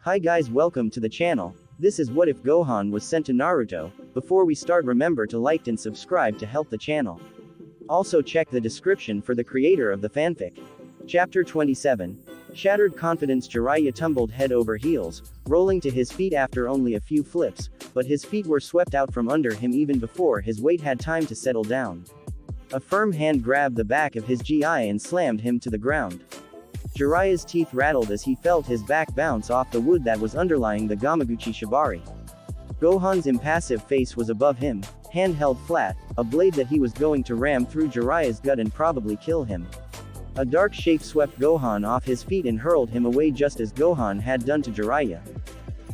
Hi guys, welcome to the channel. This is what if Gohan was sent to Naruto. Before we start, remember to like and subscribe to help the channel. Also check the description for the creator of the fanfic. Chapter 27. Shattered confidence. Jiraiya tumbled head over heels, rolling to his feet after only a few flips, but his feet were swept out from under him even before his weight had time to settle down. A firm hand grabbed the back of his GI and slammed him to the ground. Jiraiya's teeth rattled as he felt his back bounce off the wood that was underlying the Gamaguchi Shibari. Gohan's impassive face was above him, hand held flat, a blade that he was going to ram through Jiraiya's gut and probably kill him. A dark shape swept Gohan off his feet and hurled him away just as Gohan had done to Jiraiya.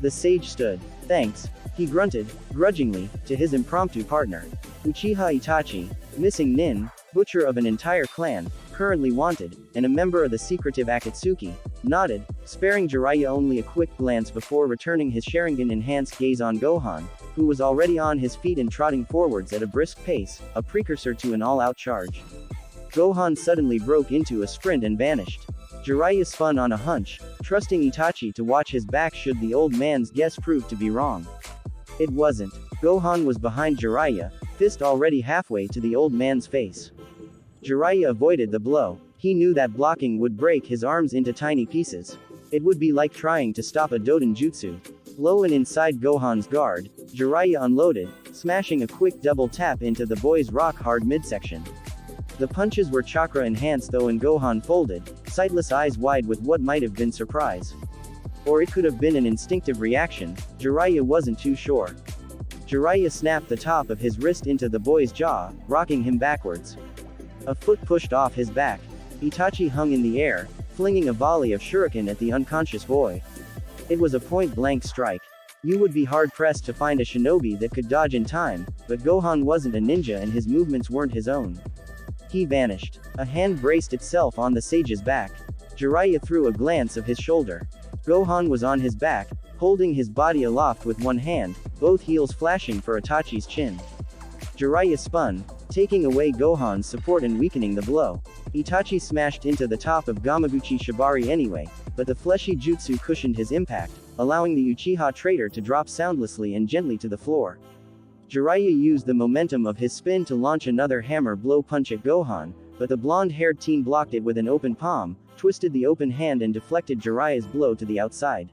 The sage stood. Thanks, he grunted, grudgingly, to his impromptu partner. Uchiha Itachi, missing Nin, butcher of an entire clan, currently wanted, and a member of the secretive Akatsuki, nodded, sparing Jiraiya only a quick glance before returning his Sharingan-enhanced gaze on Gohan, who was already on his feet and trotting forwards at a brisk pace, a precursor to an all-out charge. Gohan suddenly broke into a sprint and vanished. Jiraiya spun on a hunch, trusting Itachi to watch his back should the old man's guess prove to be wrong. It wasn't. Gohan was behind Jiraiya, fist already halfway to the old man's face. Jiraiya avoided the blow. He knew that blocking would break his arms into tiny pieces. It would be like trying to stop a Doden Jutsu. Low and inside Gohan's guard, Jiraiya unloaded, smashing a quick double tap into the boy's rock-hard midsection. The punches were chakra-enhanced though, and Gohan folded, sightless eyes wide with what might have been surprise. Or it could have been an instinctive reaction, Jiraiya wasn't too sure. Jiraiya snapped the top of his wrist into the boy's jaw, rocking him backwards. A foot pushed off his back. Itachi hung in the air, flinging a volley of shuriken at the unconscious boy. It was a point-blank strike. You would be hard-pressed to find a shinobi that could dodge in time, but Gohan wasn't a ninja and his movements weren't his own. He vanished. A hand braced itself on the sage's back. Jiraiya threw a glance of his shoulder. Gohan was on his back, holding his body aloft with one hand, both heels flashing for Itachi's chin. Jiraiya spun, taking away Gohan's support and weakening the blow. Itachi smashed into the top of Gamaguchi Shibari anyway, but the fleshy jutsu cushioned his impact, allowing the Uchiha traitor to drop soundlessly and gently to the floor. Jiraiya used the momentum of his spin to launch another hammer blow punch at Gohan, but the blonde-haired teen blocked it with an open palm, twisted the open hand and deflected Jiraiya's blow to the outside.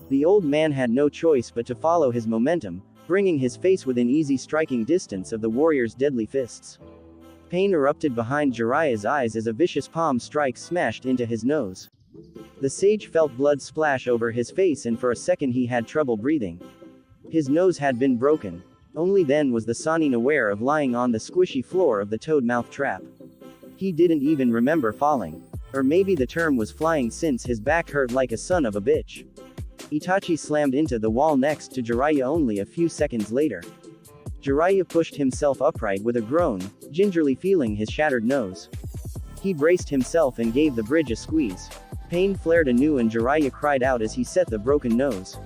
The old man had no choice but to follow his momentum, bringing his face within easy striking distance of the warrior's deadly fists. Pain erupted behind Jiraiya's eyes as a vicious palm strike smashed into his nose. The sage felt blood splash over his face and for a second he had trouble breathing. His nose had been broken. Only then was the Sannin aware of lying on the squishy floor of the toad mouth trap. He didn't even remember falling. Or maybe the term was flying, since his back hurt like a son of a bitch. Itachi slammed into the wall next to Jiraiya only a few seconds later. Jiraiya pushed himself upright with a groan, gingerly feeling his shattered nose. He braced himself and gave the bridge a squeeze. Pain flared anew and Jiraiya cried out as he set the broken nose.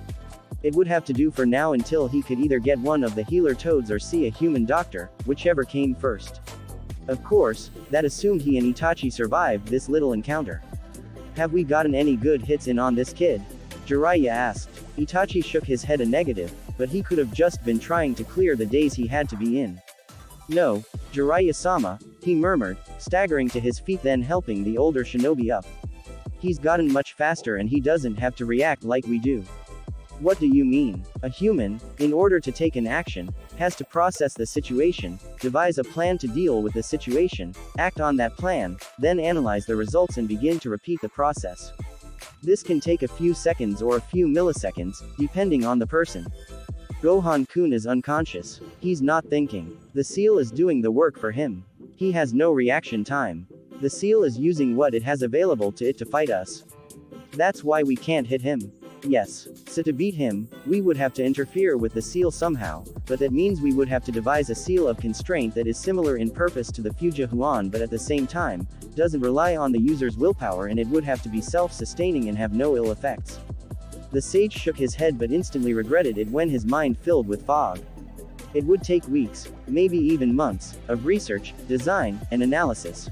It would have to do for now until he could either get one of the healer toads or see a human doctor, whichever came first. Of course, that assumed he and Itachi survived this little encounter. Have we gotten any good hits in on this kid? Jiraiya asked. Itachi shook his head a negative, but he could have just been trying to clear the daze he had to be in. No, Jiraiya-sama, he murmured, staggering to his feet then helping the older shinobi up. He's gotten much faster and he doesn't have to react like we do. What do you mean? A human, in order to take an action, has to process the situation, devise a plan to deal with the situation, act on that plan, then analyze the results and begin to repeat the process. This can take a few seconds or a few milliseconds, depending on the person. Gohan-kun is unconscious. He's not thinking. The seal is doing the work for him. He has no reaction time. The seal is using what it has available to it to fight us. That's why we can't hit him. Yes. So to beat him, we would have to interfere with the seal somehow, but that means we would have to devise a seal of constraint that is similar in purpose to the Fuja Huan but at the same time, doesn't rely on the user's willpower, and it would have to be self-sustaining and have no ill effects. The sage shook his head but instantly regretted it when his mind filled with fog. It would take weeks, maybe even months, of research, design, and analysis.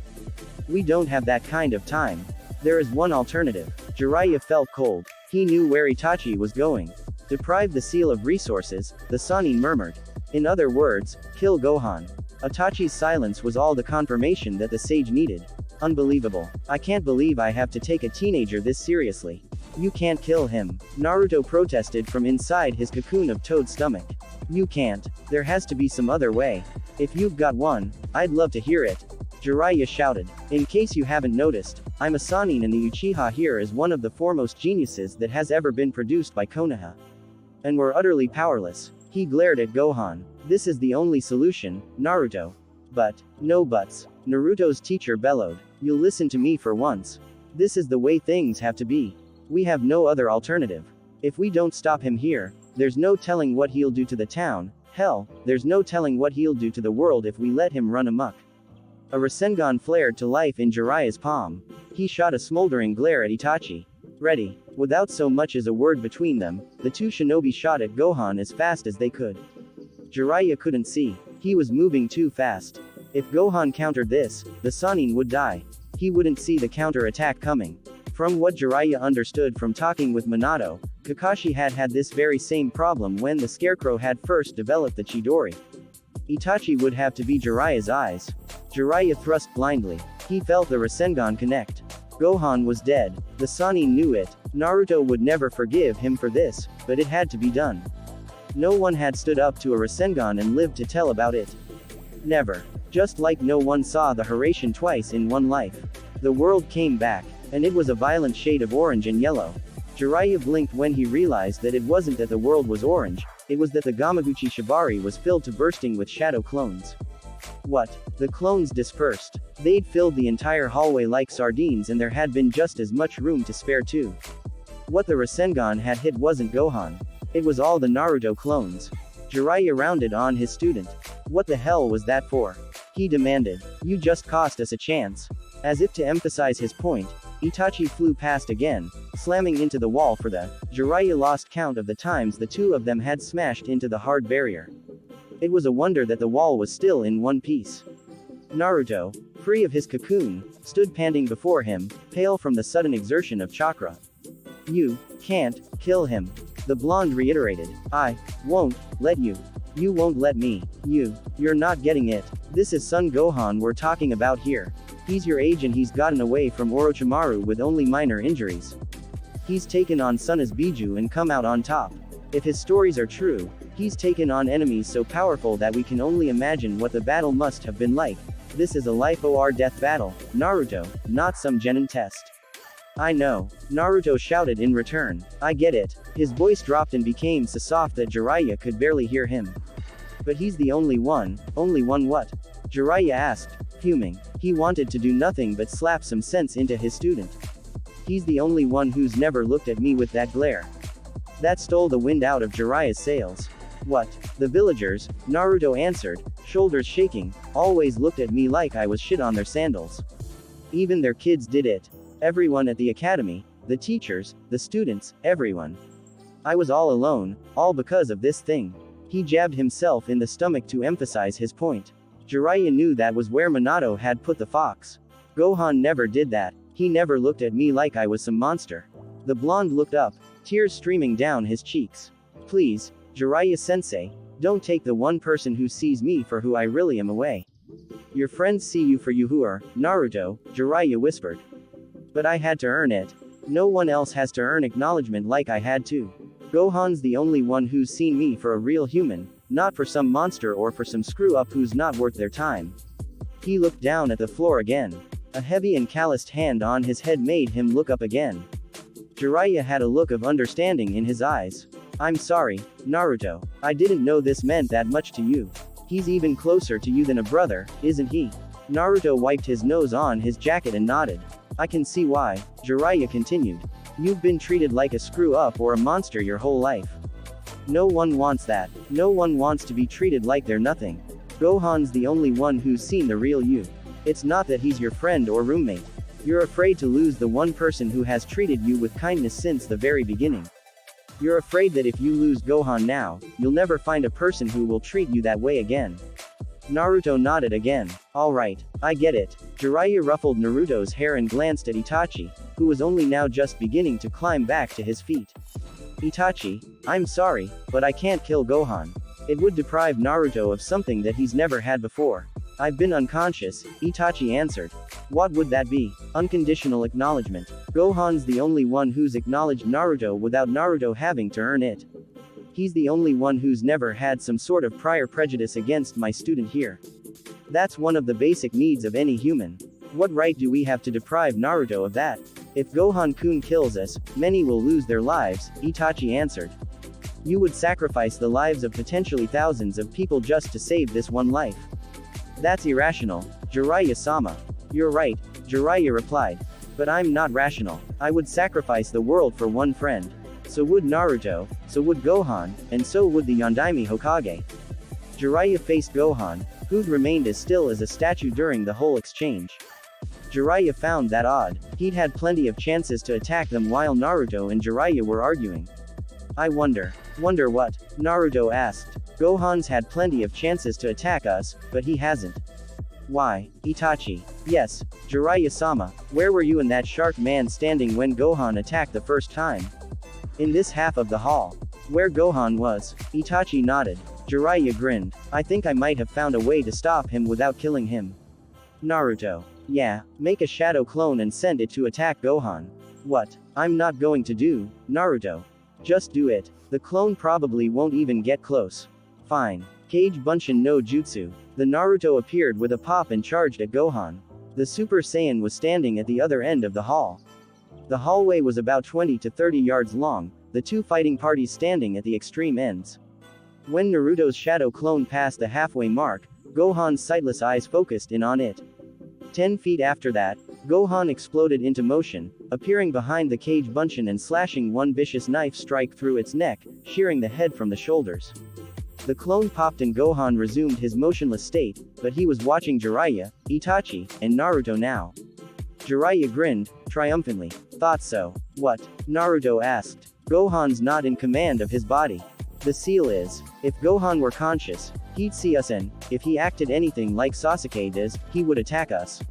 We don't have that kind of time. There is one alternative. Jiraiya felt cold. He knew where Itachi was going. Deprive the seal of resources, the Sannin murmured. In other words, kill Gohan. Itachi's silence was all the confirmation that the sage needed. Unbelievable. I can't believe I have to take a teenager this seriously. You can't kill him. Naruto protested from inside his cocoon of Toad's stomach. You can't. There has to be some other way. If you've got one, I'd love to hear it. Jiraiya shouted. In case you haven't noticed, I'm a Sannin and the Uchiha here is one of the foremost geniuses that has ever been produced by Konoha. And we're utterly powerless. He glared at Gohan. This is the only solution, Naruto. But, no buts. Naruto's teacher bellowed. You'll listen to me for once. This is the way things have to be. We have no other alternative. If we don't stop him here, there's no telling what he'll do to the town. Hell, there's no telling what he'll do to the world if we let him run amok. A Rasengan flared to life in Jiraiya's palm. He shot a smoldering glare at Itachi. Ready. Without so much as a word between them, the two shinobi shot at Gohan as fast as they could. Jiraiya couldn't see. He was moving too fast. If Gohan countered this, the Sannin would die. He wouldn't see the counter-attack coming. From what Jiraiya understood from talking with Minato, Kakashi had this very same problem when the Scarecrow had first developed the Chidori. Itachi would have to be Jiraiya's eyes. Jiraiya thrust blindly. He felt the Rasengan connect. Gohan was dead. The Sannin knew it. Naruto would never forgive him for this, but it had to be done. No one had stood up to a Rasengan and lived to tell about it. Never. Just like no one saw the Hiraishin twice in one life. The world came back, and it was a violent shade of orange and yellow. Jiraiya blinked when he realized that it wasn't that the world was orange, it was that the Gamaguchi Shibari was filled to bursting with shadow clones. What? The clones dispersed. They'd filled the entire hallway like sardines and there had been just as much room to spare too. What the Rasengan had hit wasn't Gohan. It was all the Naruto clones. Jiraiya rounded on his student. What the hell was that for? He demanded. You just cost us a chance. As if to emphasize his point, Itachi flew past again, slamming into the wall for the. Jiraiya lost count of the times the two of them had smashed into the hard barrier. It was a wonder that the wall was still in one piece. Naruto, free of his cocoon, stood panting before him, pale from the sudden exertion of chakra. You can't kill him. The blonde reiterated. I won't let you. You won't let me. You're not getting it. This is Son Gohan we're talking about here. He's your age and he's gotten away from Orochimaru with only minor injuries. He's taken on Son as Biju and come out on top. If his stories are true, he's taken on enemies so powerful that we can only imagine what the battle must have been like. This is a life or death battle, Naruto, not some genin test. I know. Naruto shouted in return. I get it. His voice dropped and became so soft that Jiraiya could barely hear him. But he's the only one what? Jiraiya asked, fuming. He wanted to do nothing but slap some sense into his student. He's the only one who's never looked at me with that glare. That stole the wind out of Jiraiya's sails. What? The villagers, Naruto answered, shoulders shaking, always looked at me like I was shit on their sandals. Even their kids did it. Everyone at the academy, the teachers, the students, everyone. I was all alone, all because of this thing. He jabbed himself in the stomach to emphasize his point. Jiraiya knew that was where Minato had put the fox. Gohan never did that. He never looked at me like I was some monster. The blonde looked up, tears streaming down his cheeks. Please, Jiraiya-sensei, don't take the one person who sees me for who I really am away. Your friends see you for you who are, Naruto, Jiraiya whispered. But I had to earn it. No one else has to earn acknowledgement like I had to. Gohan's the only one who's seen me for a real human, not for some monster or for some screw-up who's not worth their time. He looked down at the floor again. A heavy and calloused hand on his head made him look up again. Jiraiya had a look of understanding in his eyes. I'm sorry, Naruto. I didn't know this meant that much to you. He's even closer to you than a brother, isn't he? Naruto wiped his nose on his jacket and nodded. I can see why, Jiraiya continued. You've been treated like a screw-up or a monster your whole life. No one wants that. No one wants to be treated like they're nothing. Gohan's the only one who's seen the real you. It's not that he's your friend or roommate. You're afraid to lose the one person who has treated you with kindness since the very beginning. You're afraid that if you lose Gohan now, you'll never find a person who will treat you that way again. Naruto nodded again. Alright, I get it. Jiraiya ruffled Naruto's hair and glanced at Itachi. who was only now just beginning to climb back to his feet. Itachi, I'm sorry, but I can't kill Gohan. It would deprive Naruto of something that he's never had before. I've been unconscious, Itachi answered. What would that be? Unconditional acknowledgement. Gohan's the only one who's acknowledged Naruto without Naruto having to earn it. He's the only one who's never had some sort of prior prejudice against my student here. That's one of the basic needs of any human. What right do we have to deprive Naruto of that? If Gohan-kun kills us, many will lose their lives, Itachi answered. You would sacrifice the lives of potentially thousands of people just to save this one life. That's irrational, Jiraiya-sama. You're right, Jiraiya replied. But I'm not rational. I would sacrifice the world for one friend. So would Naruto, so would Gohan, and so would the Yondaime Hokage. Jiraiya faced Gohan, who'd remained as still as a statue during the whole exchange. Jiraiya found that odd. He'd had plenty of chances to attack them while Naruto and Jiraiya were arguing. I wonder what? Naruto asked. Gohan's had plenty of chances to attack us, but he hasn't. Why, Itachi? Yes, Jiraiya-sama, where were you and that shark man standing when Gohan attacked the first time? In this half of the hall. Where Gohan was, Itachi nodded. Jiraiya grinned. I think I might have found a way to stop him without killing him. Naruto. Yeah, make a shadow clone and send it to attack Gohan. What? I'm not going to do, Naruto. Just do it. The clone probably won't even get close. Fine. Kage Bunshin no Jutsu. The Naruto appeared with a pop and charged at Gohan. The Super Saiyan was standing at the other end of the hall. The hallway was about 20 to 30 yards long, the two fighting parties standing at the extreme ends. When Naruto's shadow clone passed the halfway mark, Gohan's sightless eyes focused in on it. 10 feet after that, Gohan exploded into motion, appearing behind the Kage Bunshin and slashing one vicious knife strike through its neck, shearing the head from the shoulders. The clone popped and Gohan resumed his motionless state, but he was watching Jiraiya, Itachi, and Naruto now. Jiraiya grinned, triumphantly. Thought so. What? Naruto asked. Gohan's not in command of his body. The seal is, if Gohan were conscious, he'd see us and, if he acted anything like Sasuke does, he would attack us.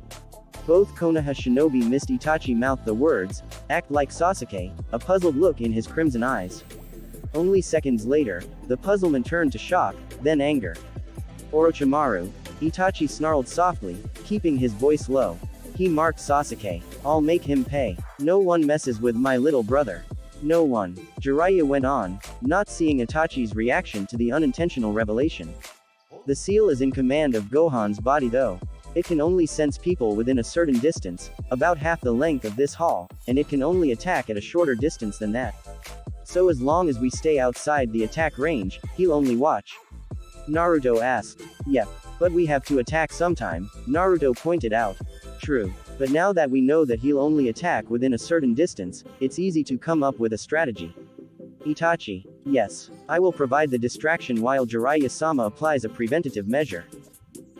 Both Konoha shinobi missed Itachi mouthed the words, act like Sasuke, a puzzled look in his crimson eyes. Only seconds later, the puzzlement turned to shock, then anger. Orochimaru, Itachi snarled softly, keeping his voice low. He marked Sasuke. I'll make him pay. No one messes with my little brother. No one. Jiraiya went on, not seeing Itachi's reaction to the unintentional revelation. The seal is in command of Gohan's body though. It can only sense people within a certain distance, about half the length of this hall, and it can only attack at a shorter distance than that. So as long as we stay outside the attack range, he'll only watch. Naruto asked. Yep. But we have to attack sometime, Naruto pointed out. True. But now that we know that he'll only attack within a certain distance, it's easy to come up with a strategy. Itachi. Yes. I will provide the distraction while Jiraiya-sama applies a preventative measure.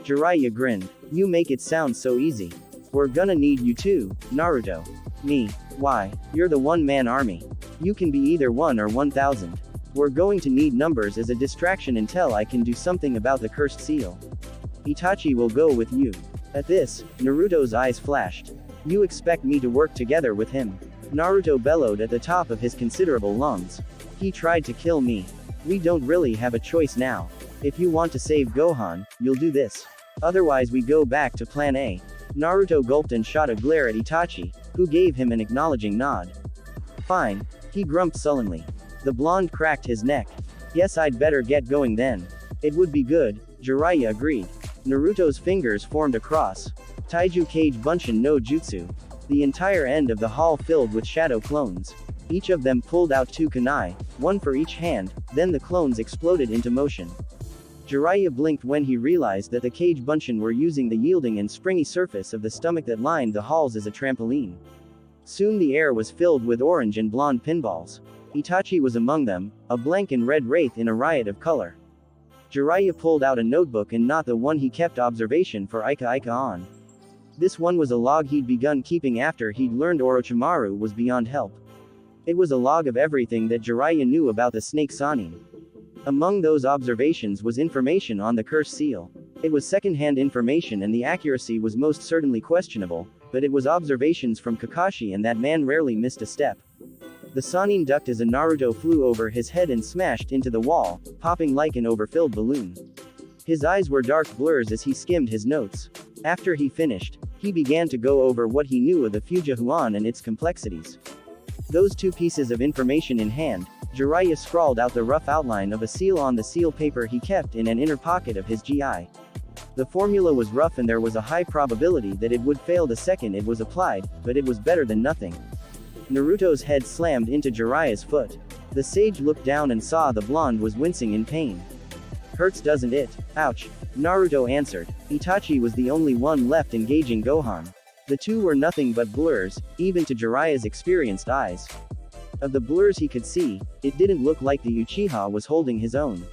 Jiraiya grinned. You make it sound so easy. We're gonna need you too, Naruto. Me. Why? You're the one-man army. You can be either 1 or 1,000. We're going to need numbers as a distraction until I can do something about the cursed seal. Itachi will go with you. At this, Naruto's eyes flashed. You expect me to work together with him? Naruto bellowed at the top of his considerable lungs. He tried to kill me. We don't really have a choice now. If you want to save Gohan, you'll do this. Otherwise we go back to plan A. Naruto gulped and shot a glare at Itachi, who gave him an acknowledging nod. Fine, he grumped sullenly. The blonde cracked his neck. Guess I'd better get going then. It would be good, Jiraiya agreed. Naruto's fingers formed a cross. Taiju Kage Bunshin no Jutsu. The entire end of the hall filled with shadow clones. Each of them pulled out 2 kunai, one for each hand, then the clones exploded into motion. Jiraiya blinked when he realized that the Kage Bunshin were using the yielding and springy surface of the stomach that lined the halls as a trampoline. Soon the air was filled with orange and blonde pinballs. Itachi was among them, a blank and red wraith in a riot of color. Jiraiya pulled out a notebook and not the one he kept observation for Ika on. This one was a log he'd begun keeping after he'd learned Orochimaru was beyond help. It was a log of everything that Jiraiya knew about the snake Sannin. Among those observations was information on the cursed seal. It was second-hand information and the accuracy was most certainly questionable, but but it was observations from Kakashi and that man rarely missed a step. The Sannin ducked as a Naruto flew over his head and smashed into the wall, popping like an overfilled balloon. His eyes were dark blurs as he skimmed his notes. After he finished, he began to go over what he knew of the Fujihuan and its complexities. Those two pieces of information in hand, Jiraiya scrawled out the rough outline of a seal on the seal paper he kept in an inner pocket of his GI. The formula was rough and there was a high probability that it would fail the second it was applied, but it was better than nothing. Naruto's head slammed into Jiraiya's foot. The sage looked down and saw the blonde was wincing in pain. Hurts doesn't it? Ouch. Naruto answered. Itachi was the only one left engaging Gohan. The two were nothing but blurs, even to Jiraiya's experienced eyes. Of the blurs he could see, it didn't look like the Uchiha was holding his own.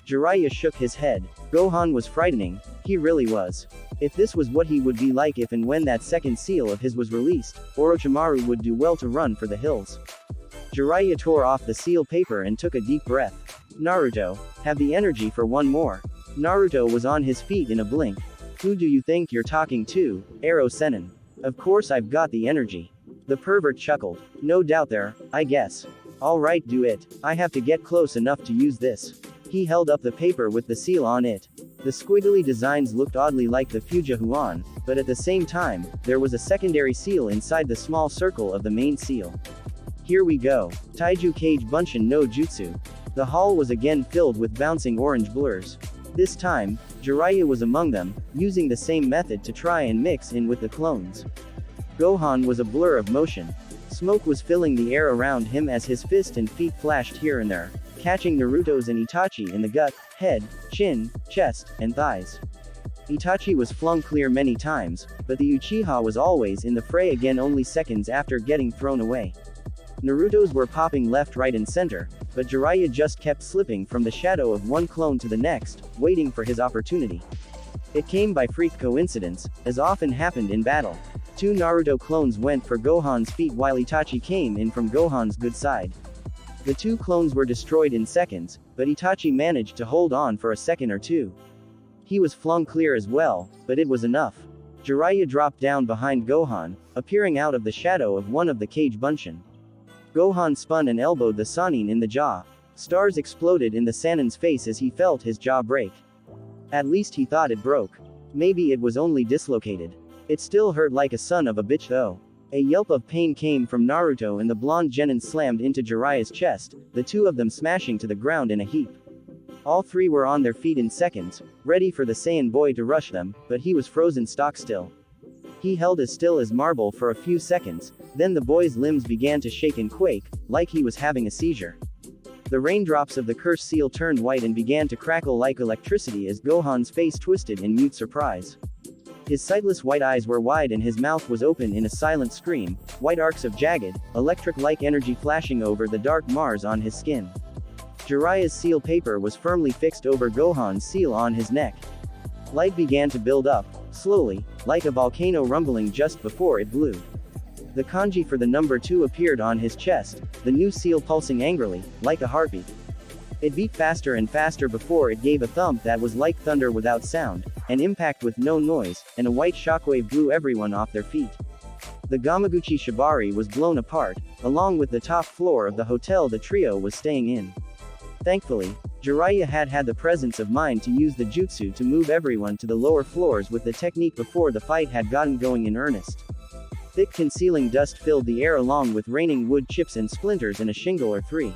Jiraiya shook his head. Gohan was frightening, he really was. If this was what he would be like if and when that second seal of his was released, Orochimaru would do well to run for the hills. Jiraiya tore off the seal paper and took a deep breath. Naruto, have the energy for one more. Naruto was on his feet in a blink. Who do you think you're talking to, Aro Sennin? Of course I've got the energy. The pervert chuckled. No doubt there, I guess. Alright, do it. I have to get close enough to use this. He held up the paper with the seal on it. The squiggly designs looked oddly like the Fujihuan, but at the same time, there was a secondary seal inside the small circle of the main seal. Here we go. Taiju Kage Bunshin no Jutsu. The hall was again filled with bouncing orange blurs. This time, Jiraiya was among them, using the same method to try and mix in with the clones. Gohan was a blur of motion. Smoke was filling the air around him as his fist and feet flashed here and there, catching Naruto's and Itachi in the gut, head, chin, chest, and thighs. Itachi was flung clear many times, but the Uchiha was always in the fray again only seconds after getting thrown away. Naruto's were popping left, right and center, but Jiraiya just kept slipping from the shadow of one clone to the next, waiting for his opportunity. It came by freak coincidence, as often happened in battle. Two Naruto clones went for Gohan's feet while Itachi came in from Gohan's good side. The two clones were destroyed in seconds, but Itachi managed to hold on for a second or two. He was flung clear as well, but it was enough. Jiraiya dropped down behind Gohan, appearing out of the shadow of one of the Kage Bunshin. Gohan spun and elbowed the Sannin in the jaw. Stars exploded in the Sannin's face as he felt his jaw break. At least he thought it broke. Maybe it was only dislocated. It still hurt like a son of a bitch though. A yelp of pain came from Naruto and the blonde genin slammed into Jiraiya's chest, the two of them smashing to the ground in a heap. All three were on their feet in seconds, ready for the Saiyan boy to rush them, but he was frozen stock still. He held as still as marble for a few seconds, then the boy's limbs began to shake and quake, like he was having a seizure. The raindrops of the cursed seal turned white and began to crackle like electricity as Gohan's face twisted in mute surprise. His sightless white eyes were wide and his mouth was open in a silent scream, white arcs of jagged, electric-like energy flashing over the dark Mars on his skin. Jiraiya's seal paper was firmly fixed over Gohan's seal on his neck. Light began to build up, slowly, like a volcano rumbling just before it blew. The kanji for the number 2 appeared on his chest, the new seal pulsing angrily, like a heartbeat. It beat faster and faster before it gave a thump that was like thunder without sound, an impact with no noise, and a white shockwave blew everyone off their feet. The Gamaguchi Shibari was blown apart, along with the top floor of the hotel the trio was staying in. Thankfully, Jiraiya had the presence of mind to use the jutsu to move everyone to the lower floors with the technique before the fight had gotten going in earnest. Thick concealing dust filled the air along with raining wood chips and splinters in a shingle or three.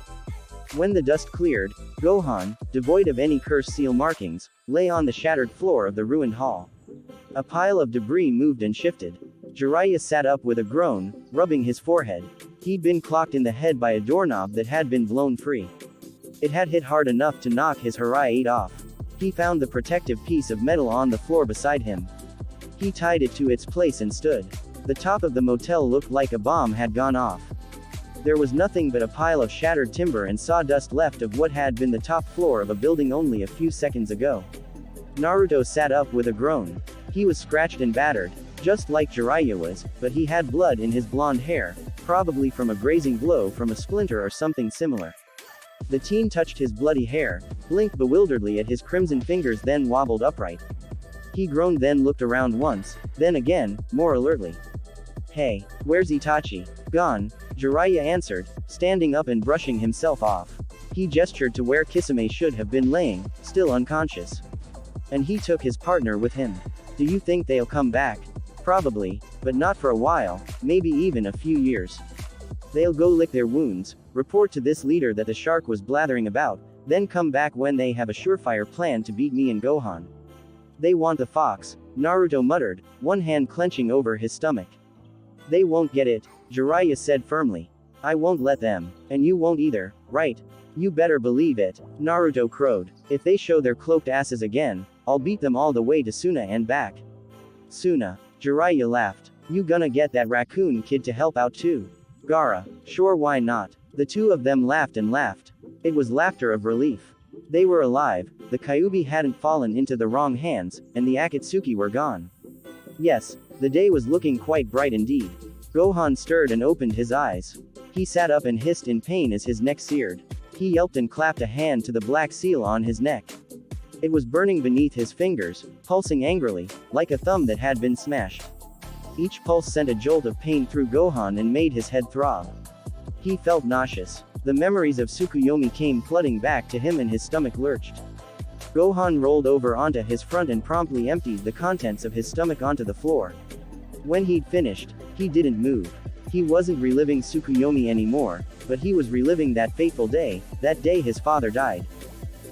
When the dust cleared, Gohan, devoid of any cursed seal markings, lay on the shattered floor of the ruined hall. A pile of debris moved and shifted. Jiraiya sat up with a groan, rubbing his forehead. He'd been clocked in the head by a doorknob that had been blown free. It had hit hard enough to knock his Harai 8 off. He found the protective piece of metal on the floor beside him. He tied it to its place and stood. The top of the motel looked like a bomb had gone off. There was nothing but a pile of shattered timber and sawdust left of what had been the top floor of a building only a few seconds ago. Naruto sat up with a groan. He was scratched and battered, just like Jiraiya was, but he had blood in his blonde hair, probably from a grazing blow from a splinter or something similar. The teen touched his bloody hair, blinked bewilderedly at his crimson fingers, then wobbled upright. He groaned, then looked around once, then again, more alertly. Hey, where's Itachi? Gone, Jiraiya answered, standing up and brushing himself off. He gestured to where Kisame should have been laying, still unconscious. And he took his partner with him. Do you think they'll come back? Probably, but not for a while, maybe even a few years. They'll go lick their wounds, report to this leader that the shark was blathering about, then come back when they have a surefire plan to beat me and Gohan. They want the fox, Naruto muttered, one hand clenching over his stomach. They won't get it, Jiraiya said firmly. I won't let them, and you won't either, right? You better believe it, Naruto crowed. If they show their cloaked asses again, I'll beat them all the way to Suna and back. Suna, Jiraiya laughed. You gonna get that raccoon kid to help out too? Gaara, sure, why not? The two of them laughed and laughed. It was laughter of relief. They were alive, the Kyuubi hadn't fallen into the wrong hands, and the Akatsuki were gone. Yes, the day was looking quite bright indeed. Gohan stirred and opened his eyes. He sat up and hissed in pain as his neck seared. He yelped and clapped a hand to the black seal on his neck. It was burning beneath his fingers, pulsing angrily, like a thumb that had been smashed. Each pulse sent a jolt of pain through Gohan and made his head throb. He felt nauseous. The memories of Tsukuyomi came flooding back to him and his stomach lurched. Gohan rolled over onto his front and promptly emptied the contents of his stomach onto the floor. When he'd finished, he didn't move. He wasn't reliving Tsukuyomi anymore, but he was reliving that fateful day, that day his father died.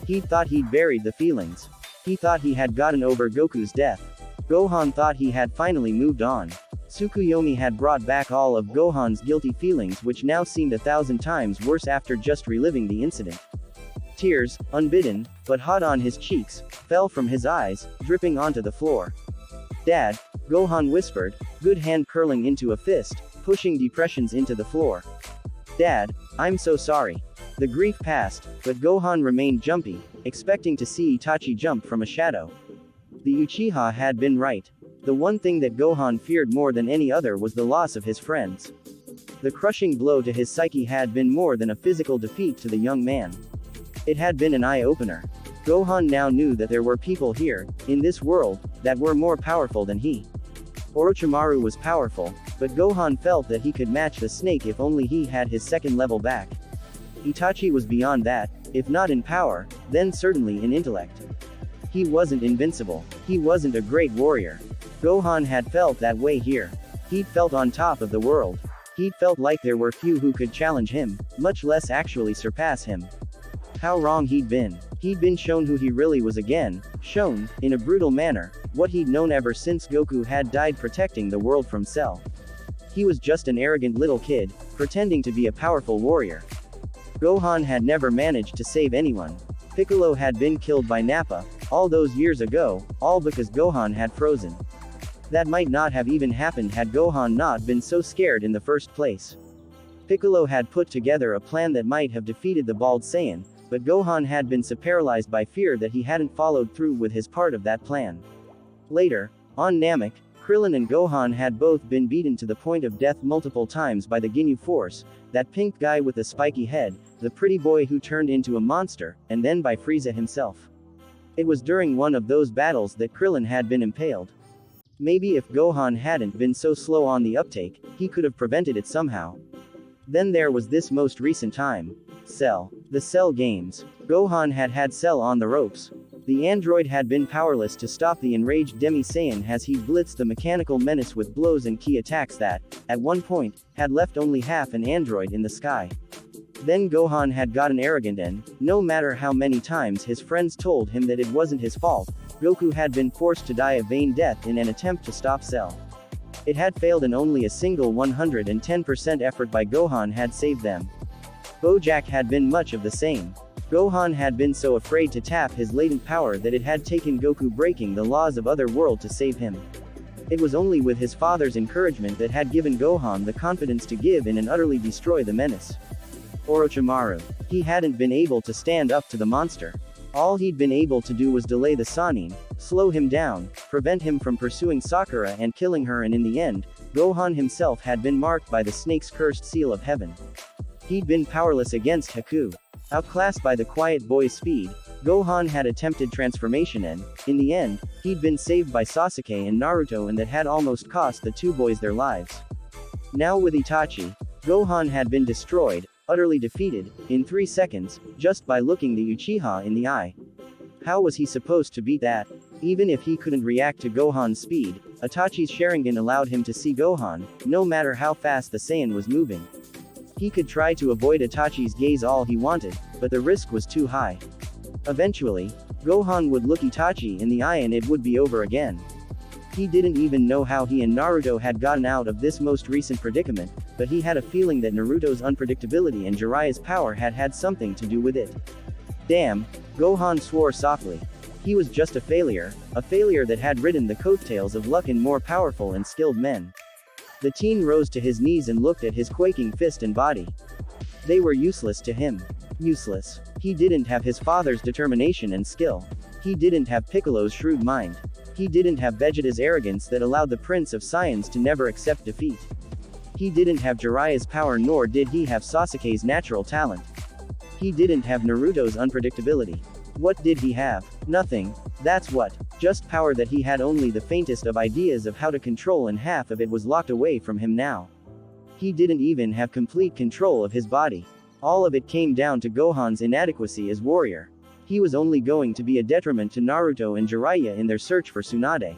He thought he'd buried the feelings. He thought he had gotten over Goku's death. Gohan thought he had finally moved on. Tsukuyomi had brought back all of Gohan's guilty feelings, which now seemed 1,000 times worse after just reliving the incident. Tears, unbidden, but hot on his cheeks, fell from his eyes, dripping onto the floor. Dad, Gohan whispered, good hand curling into a fist, pushing depressions into the floor. Dad, I'm so sorry. The grief passed, but Gohan remained jumpy, expecting to see Itachi jump from a shadow. The Uchiha had been right. The one thing that Gohan feared more than any other was the loss of his friends. The crushing blow to his psyche had been more than a physical defeat to the young man. It had been an eye-opener. Gohan now knew that there were people here, in this world, that were more powerful than he. Orochimaru was powerful, but Gohan felt that he could match the snake if only he had his second level back. Itachi was beyond that, if not in power, then certainly in intellect. He wasn't invincible. He wasn't a great warrior. Gohan had felt that way here. He'd felt on top of the world. He'd felt like there were few who could challenge him, much less actually surpass him. How wrong he'd been. He'd been shown who he really was again, shown, in a brutal manner, what he'd known ever since Goku had died protecting the world from Cell. He was just an arrogant little kid, pretending to be a powerful warrior. Gohan had never managed to save anyone. Piccolo had been killed by Nappa, all those years ago, all because Gohan had frozen. That might not have even happened had Gohan not been so scared in the first place. Piccolo had put together a plan that might have defeated the Bald Saiyan, but Gohan had been so paralyzed by fear that he hadn't followed through with his part of that plan. Later, on Namek, Krillin and Gohan had both been beaten to the point of death multiple times by the Ginyu Force, that pink guy with the spiky head, the pretty boy who turned into a monster, and then by Frieza himself. It was during one of those battles that Krillin had been impaled. Maybe if Gohan hadn't been so slow on the uptake, he could have prevented it somehow. Then there was this most recent time. Cell. The Cell games. Gohan had had Cell on the ropes. The android had been powerless to stop the enraged Demi-Saiyan as he blitzed the mechanical menace with blows and key attacks that, at one point, had left only half an android in the sky. Then Gohan had gotten arrogant and, no matter how many times his friends told him that it wasn't his fault, Goku had been forced to die a vain death in an attempt to stop Cell. It had failed and only a single 110% effort by Gohan had saved them. Bojack had been much of the same. Gohan had been so afraid to tap his latent power that it had taken Goku breaking the laws of other world to save him. It was only with his father's encouragement that had given Gohan the confidence to give in and utterly destroy the menace. Orochimaru. He hadn't been able to stand up to the monster. All he'd been able to do was delay the Sannin, slow him down, prevent him from pursuing Sakura and killing her, and in the end, Gohan himself had been marked by the snake's cursed seal of heaven. He'd been powerless against Haku. Outclassed by the quiet boy's speed, Gohan had attempted transformation and, in the end, he'd been saved by Sasuke and Naruto, and that had almost cost the two boys their lives. Now with Itachi, Gohan had been destroyed, utterly defeated, in 3 seconds, just by looking the Uchiha in the eye. How was he supposed to beat that? Even if he couldn't react to Gohan's speed, Itachi's Sharingan allowed him to see Gohan, no matter how fast the Saiyan was moving. He could try to avoid Itachi's gaze all he wanted, but the risk was too high. Eventually, Gohan would look Itachi in the eye and it would be over again. He didn't even know how he and Naruto had gotten out of this most recent predicament, but he had a feeling that Naruto's unpredictability and Jiraiya's power had had something to do with it. Damn, Gohan swore softly. He was just a failure that had ridden the coattails of luck and more powerful and skilled men. The teen rose to his knees and looked at his quaking fist and body. They were useless to him. Useless. He didn't have his father's determination and skill. He didn't have Piccolo's shrewd mind. He didn't have Vegeta's arrogance that allowed the Prince of Saiyans to never accept defeat. He didn't have Jiraiya's power, nor did he have Sasuke's natural talent. He didn't have Naruto's unpredictability. What did he have? Nothing. That's what. Just power that he had only the faintest of ideas of how to control, and half of it was locked away from him now. He didn't even have complete control of his body. All of it came down to Gohan's inadequacy as warrior. He was only going to be a detriment to Naruto and Jiraiya in their search for Tsunade.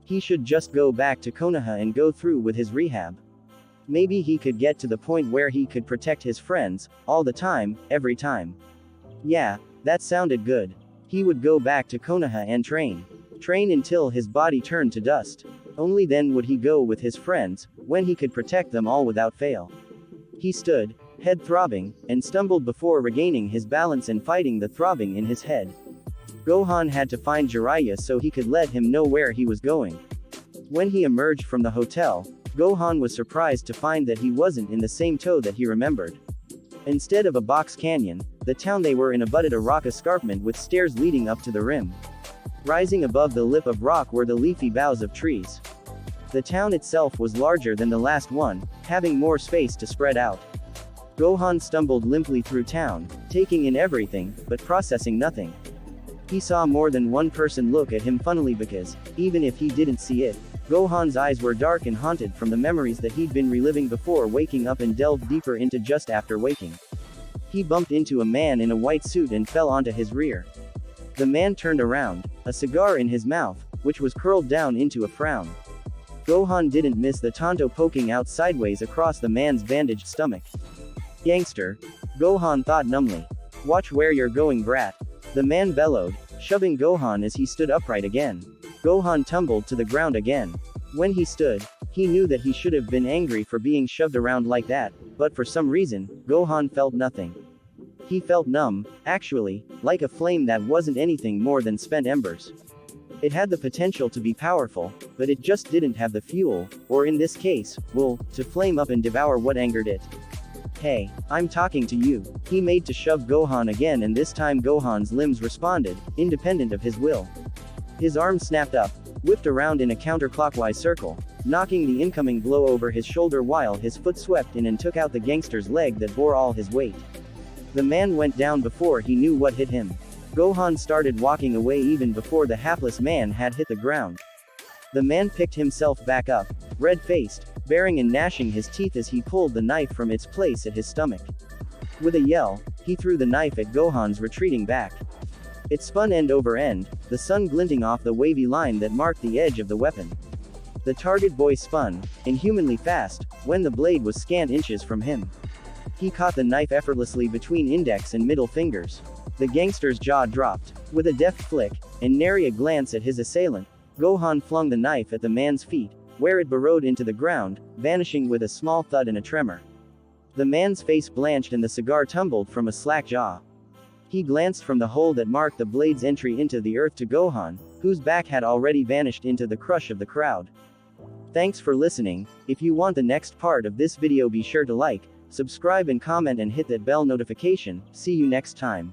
He should just go back to Konoha and go through with his rehab. Maybe he could get to the point where he could protect his friends, all the time, every time. Yeah, that sounded good. He would go back to Konoha and train. Train until his body turned to dust. Only then would he go with his friends, when he could protect them all without fail. He stood, head throbbing, and stumbled before regaining his balance and fighting the throbbing in his head. Gohan had to find Jiraiya so he could let him know where he was going. When he emerged from the hotel, Gohan was surprised to find that he wasn't in the same toe that he remembered. Instead of a box canyon, the town they were in abutted a rock escarpment with stairs leading up to the rim. Rising above the lip of rock were the leafy boughs of trees. The town itself was larger than the last one, having more space to spread out. Gohan stumbled limply through town, taking in everything, but processing nothing. He saw more than one person look at him funnily because, even if he didn't see it, Gohan's eyes were dark and haunted from the memories that he'd been reliving before waking up and delved deeper into just after waking. He bumped into a man in a white suit and fell onto his rear. The man turned around, a cigar in his mouth, which was curled down into a frown. Gohan didn't miss the tanto poking out sideways across the man's bandaged stomach. Gangster, Gohan thought numbly. Watch where you're going, brat. The man bellowed, shoving Gohan as he stood upright again. Gohan tumbled to the ground again. When he stood, he knew that he should have been angry for being shoved around like that, but for some reason, Gohan felt nothing. He felt numb, actually, like a flame that wasn't anything more than spent embers. It had the potential to be powerful, but it just didn't have the fuel, or in this case, will, to flame up and devour what angered it. Hey, I'm talking to you. He made to shove Gohan again, and this time Gohan's limbs responded, independent of his will. His arm snapped up, whipped around in a counterclockwise circle, knocking the incoming blow over his shoulder while his foot swept in and took out the gangster's leg that bore all his weight. The man went down before he knew what hit him. Gohan started walking away even before the hapless man had hit the ground. The man picked himself back up, red-faced, bearing and gnashing his teeth as he pulled the knife from its place at his stomach. With a yell, he threw the knife at Gohan's retreating back. It spun end over end, the sun glinting off the wavy line that marked the edge of the weapon. The target boy spun, inhumanly fast, when the blade was scant inches from him. He caught the knife effortlessly between index and middle fingers. The gangster's jaw dropped. With a deft flick, and nary a glance at his assailant, Gohan flung the knife at the man's feet, where it burrowed into the ground, vanishing with a small thud and a tremor. The man's face blanched and the cigar tumbled from a slack jaw. He glanced from the hole that marked the blade's entry into the earth to Gohan, whose back had already vanished into the crush of the crowd. Thanks for listening. If you want the next part of this video, be sure to like, subscribe and comment and hit that bell notification. See you next time.